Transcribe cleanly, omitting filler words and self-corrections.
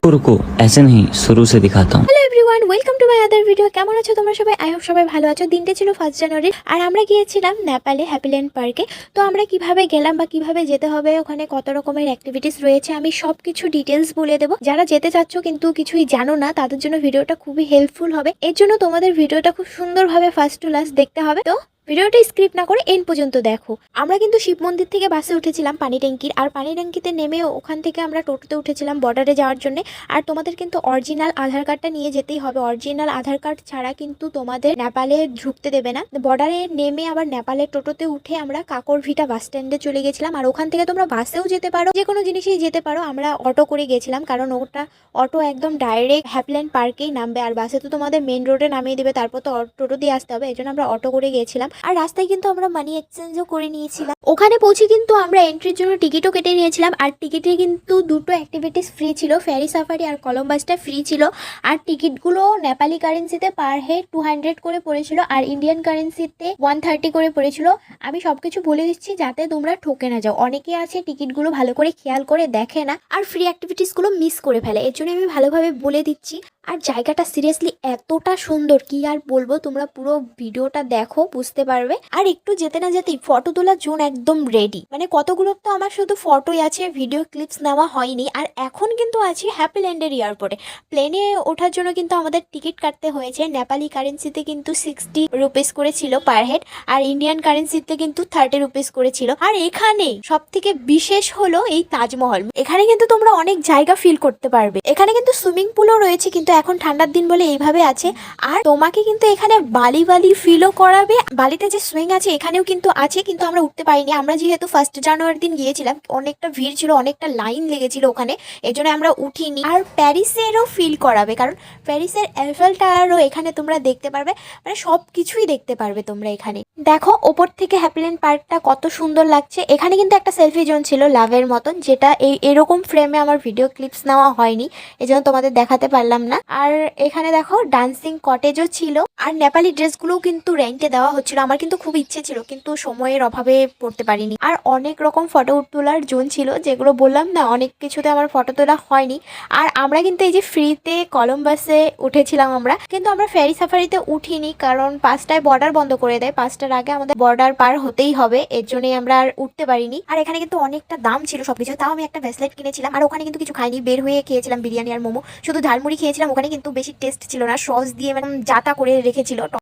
को ऐसे नहीं शुरू से दिखाता हूँ। Hello everyone, welcome to my other video. কেমন আছো তোমরা সবাই? আই হোপ সবাই ভালো আছো। দিনটা ছিল 1 জানুয়ারি আর আমরা গিয়েছিলাম নেপালে হ্যাপিল্যান্ড পার্কে। তো আমরা কিভাবে গেলাম বা কিভাবে যেতে হবে, ওখানে কত রকমের অ্যাক্টিভিটিস রয়েছে, আমি সব কিছু ডিটেলস বলে দেবো। যারা যেতে চাচ্ছ কিন্তু কিছুই জানো না, তাদের জন্য ভিডিওটা খুবই হেল্পফুল হবে। এর জন্য তোমাদের ভিডিওটা খুব সুন্দরভাবে ফার্স্ট টু লাস্ট দেখতে হবে। তো ভিডিওটা স্ক্রিপ্ট না করে এন্ড পর্যন্ত দেখো। আমরা কিন্তু শিব মন্দির থেকে বাসে উঠেছিলাম পানি ট্যাঙ্কির, আর পানি ট্যাঙ্কিতে নেমে ওখান থেকে আমরা টোটোতে উঠেছিলাম বর্ডারে যাওয়ার জন্য। আর তোমাদের কিন্তু অরিজিনাল আধার কার্ডটা নিয়ে যেতেই হবে। অরিজিনাল আধার কার্ড ছাড়া কিন্তু তোমাদের নেপালে ঢুকতে দেবে না। বর্ডারে নেমে আবার নেপালের টোটোতে উঠে আমরা কাকরভিটা বাস স্ট্যান্ডে চলে গেছিলাম। আর ওখান থেকে তোমরা বাসেও যেতে পারো, যে কোনো জিনিসেই যেতে পারো। আমরা অটো করে গেছিলাম, কারণ ওটা অটো একদম ডাইরেক্ট হ্যাপিল্যান্ড পার্কেই নামবে, আর বাসে তো তোমাদের মেন রোডে নামিয়ে দেবে, তারপর তো টোটো দিয়ে আসতে হবে। এই জন্য আমরা অটো করে গেছিলাম। আর রাস্তায় কিন্তু আমরা মানি এক্সচেঞ্জও করে নিয়েছিলাম। ওখানে পৌঁছে কিন্তু আমরা এন্ট্রির জন্য টিকিটও কেটে নিয়েছিলাম। আর টিকিটে কিন্তু দুটো অ্যাক্টিভিটিস ফ্রি ছিল, ফেরি সাফারি আর কলম্বাসটা ফ্রি ছিল। আর টিকিটগুলো নেপালি কারেন্সিতে পার হেড 200 করে পড়েছিল, আর ইন্ডিয়ান কারেন্সিতে 130 করে পড়েছিল। আমি সবকিছু বলে দিচ্ছি যাতে তোমরা ঠকে না যাও। অনেকে আছে টিকিটগুলো ভালো করে খেয়াল করে দেখে না আর ফ্রি অ্যাক্টিভিটিসগুলো মিস করে ফেলে। এর জন্য আমি ভালোভাবে বলে দিচ্ছি। আর জায়গাটা সিরিয়াসলি এতটা সুন্দর কি আর বলবো, তোমরা পুরো ভিডিওটা দেখো বুঝতে পারবে। আর একটু যেতে না যেতেই ফটো তোলার জোন একদম রেডি। মানে কতগুলো তো আমার শুধু ফটোই আছে, ভিডিও ক্লিপস নেওয়া হয়নি। আর এখন কিন্তু আছি হ্যাপিল্যান্ডের এয়ারপোর্টে। প্লেনে ওঠার জন্য কিন্তু আমাদের টিকিট কাটতে হয়েছে। নেপালি কারেন্সিতে কিন্তু 60 রুপিস করে ছিল পার হেড, আর ইন্ডিয়ান কারেন্সিতে কিন্তু 30 রুপিস করে ছিল। আর এখানে সব থেকে বিশেষ হলো এই তাজমহল। এখানে কিন্তু তোমরা অনেক জায়গা ফিল করতে পারবে। এখানে কিন্তু সুইমিং পুলও রয়েছে, কিন্তু এখন ঠান্ডার দিন বলে এইভাবে আছে। আর তোমাকে কিন্তু এখানে বালি বালি ফিলও করাবে। বালিতে যে সুইং আছে এখানেও কিন্তু আছে, কিন্তু আমরা উঠতে পারিনি। আমরা যেহেতু 1 জানুয়ারি দিন গিয়েছিলাম, অনেকটা ভিড় ছিল, অনেকটা লাইন লেগেছিল ওখানে, এই জন্য আমরা উঠিনি। আর প্যারিসেরও ফিল করাবে, কারণ প্যারিসের এফেল টাওয়ারও এখানে তোমরা দেখতে পারবে। মানে সব কিছুই দেখতে পারবে তোমরা এখানে। দেখো ওপর থেকে হ্যাপিল্যান্ড পার্কটা কত সুন্দর লাগছে। এখানে কিন্তু একটা সেলফি জোন ছিল লাভের মতন, যেটা এরকম ফ্রেমে আমার ভিডিও ক্লিপস নেওয়া হয়নি, এই জন্য তোমাদের দেখাতে পারলাম না। আর এখানে দেখো ডান্সিং কটেজও ছিল। আর নেপালি ড্রেসগুলোও কিন্তু রেন্টে দেওয়া হচ্ছিল। আমার কিন্তু খুব ইচ্ছে ছিল, কিন্তু সময়ের অভাবে পড়তে পারিনি। আর অনেক রকম ফটো তোলার জোন ছিল, যেগুলো বললাম না, অনেক কিছুতে আমার ফটো তোলা হয়নি। আর আমরা কিন্তু এই যে ফ্রিতে কলম্বাসে উঠেছিলাম আমরা, কিন্তু আমরা ফেরি সাফারিতে উঠিনি, কারণ 5টায় বর্ডার বন্ধ করে দেয়। 5টার আগে আমাদের বর্ডার পার হতেই হবে, এর জন্যই আমরা আর উঠতে পারিনি। আর এখানে কিন্তু অনেকটা দাম ছিল সবকিছু, তাও আমি একটা ব্রেসলেট কিনেছিলাম। আর ওখানে কিন্তু কিছু খাইনি, বের হয়ে খেয়েছিলাম বিরিয়ানি আর মোমো। শুধু ঝালমুড়ি খেয়েছিলাম, ওখানে কিন্তু বেশি টেস্ট ছিল না, সস দিয়ে মানে জাতা করে রেখেছিল।